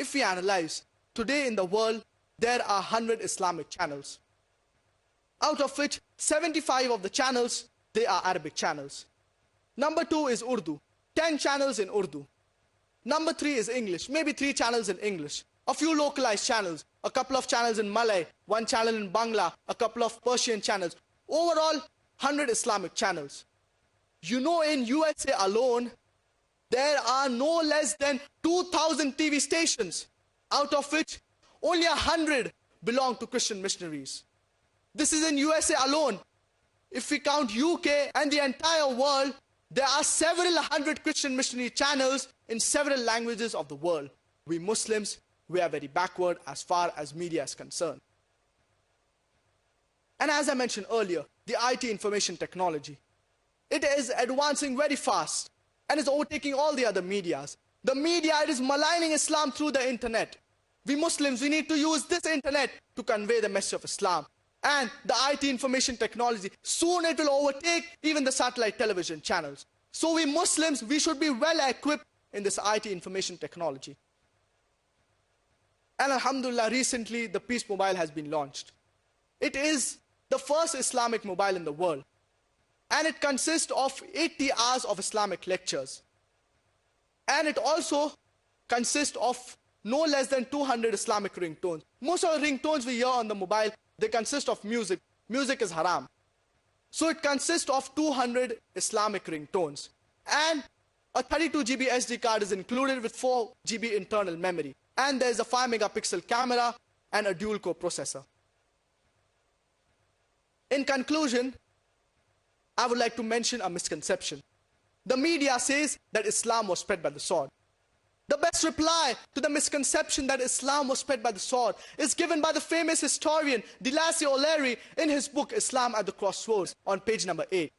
if we analyze, today in the world, there are 100 Islamic channels. Out of which 75 of the channels, they are Arabic channels. Number 2 is Urdu, 10 channels in Urdu. Number 3 is English, maybe 3 channels in English. A few localized channels, a couple of channels in Malay, 1 channel in Bangla, a couple of Persian channels. Overall, 100 Islamic channels. You know, in USA alone, there are no less than 2,000 TV stations, out of which only 100 belong to Christian missionaries. This is in USA alone. If we count UK and the entire world, there are several hundred Christian missionary channels in several languages of the world. We Muslims, we are very backward as far as media is concerned. And as I mentioned earlier, the IT information technology, it is advancing very fast and is overtaking all the other medias. The media, it is maligning Islam through the internet. We Muslims, we need to use this internet to convey the message of Islam. And the IT information technology, soon it will overtake even the satellite television channels. So we Muslims, we should be well equipped in this IT information technology. And alhamdulillah, recently the Peace Mobile has been launched. It is the first Islamic mobile in the world. And it consists of 80 hours of Islamic lectures. And it also consists of no less than 200 Islamic ringtones. Most of the ringtones we hear on the mobile, they consist of music. Music is haram. So it consists of 200 Islamic ringtones. And a 32 GB SD card is included with 4 GB internal memory. And there's a 5 megapixel camera and a dual core processor. In conclusion, I would like to mention a misconception. The media says that Islam was spread by the sword. The best reply to the misconception that Islam was spread by the sword is given by the famous historian Dilacy O'Leary in his book Islam at the Crossroads on page number 8.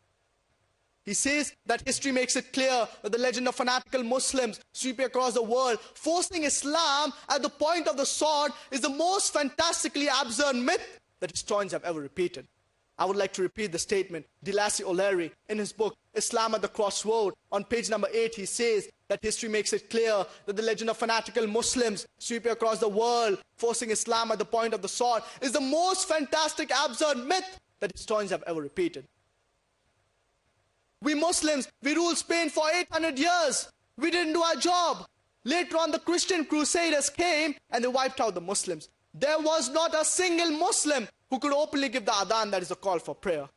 He says that history makes it clear that the legend of fanatical Muslims sweeping across the world, forcing Islam at the point of the sword, is the most fantastically absurd myth that historians have ever repeated. I would like to repeat the statement. Dilacy O'Leary, in his book Islam at the Crossroads, on page number 8, he says that history makes it clear that the legend of fanatical Muslims sweeping across the world, forcing Islam at the point of the sword, is the most fantastic, absurd myth that historians have ever repeated. We Muslims, we ruled Spain for 800 years. We didn't do our job. Later on, the Christian crusaders came and they wiped out the Muslims. There was not a single Muslim who could openly give the adhan, that is a call for prayer.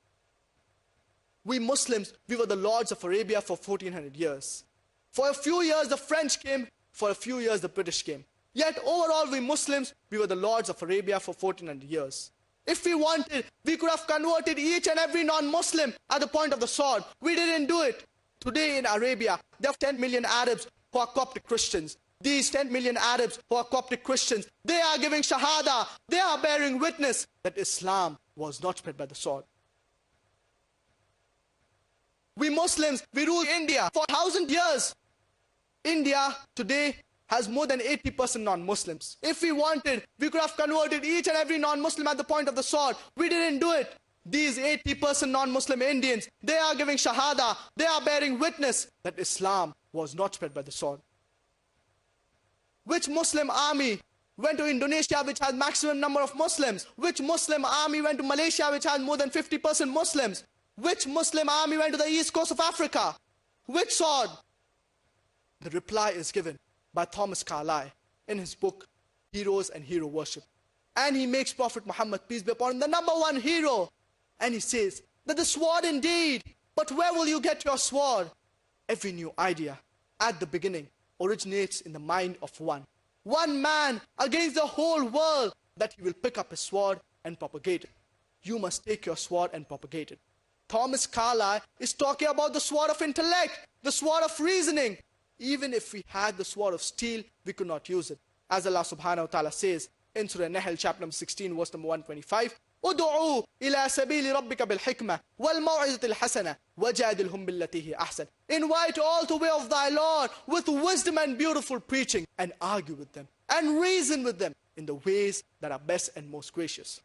We Muslims, we were the lords of Arabia for 1400 years. For a few years the French came, for a few years the British came. Yet overall we Muslims, we were the lords of Arabia for 1400 years. If we wanted, we could have converted each and every non-Muslim at the point of the sword. We didn't do it. Today in Arabia, there are 10 million Arabs who are Coptic Christians. These 10 million Arabs who are Coptic Christians, they are giving shahada, they are bearing witness that Islam was not spread by the sword. We Muslims, we ruled India for 1,000 years. India today has more than 80% non-Muslims. If we wanted, we could have converted each and every non-Muslim at the point of the sword. We didn't do it. These 80% non-Muslim Indians, they are giving shahada, they are bearing witness that Islam was not spread by the sword. Which Muslim army went to Indonesia, which has maximum number of Muslims? Which Muslim army went to Malaysia, which has more than 50% Muslims? Which Muslim army went to the east coast of Africa? Which sword? The reply is given by Thomas Carlyle in his book, Heroes and Hero Worship. And he makes Prophet Muhammad, peace be upon him, the number one hero. And he says that the sword indeed, but where will you get your sword? Every new idea at the beginning originates in the mind of one. One man against the whole world, that he will pick up his sword and propagate it. You must take your sword and propagate it. Thomas Carlyle is talking about the sword of intellect, the sword of reasoning. Even if we had the sword of steel, we could not use it. As Allah subhanahu wa ta'ala says in Surah Nahl, chapter number 16, verse number 125, "Udu'u ila sabili rabbika bil hikmah wal maw'izati al hasana wajadilhum billati hi ahsan." Invite all to the way of thy Lord with wisdom and beautiful preaching, and argue with them and reason with them in the ways that are best and most gracious.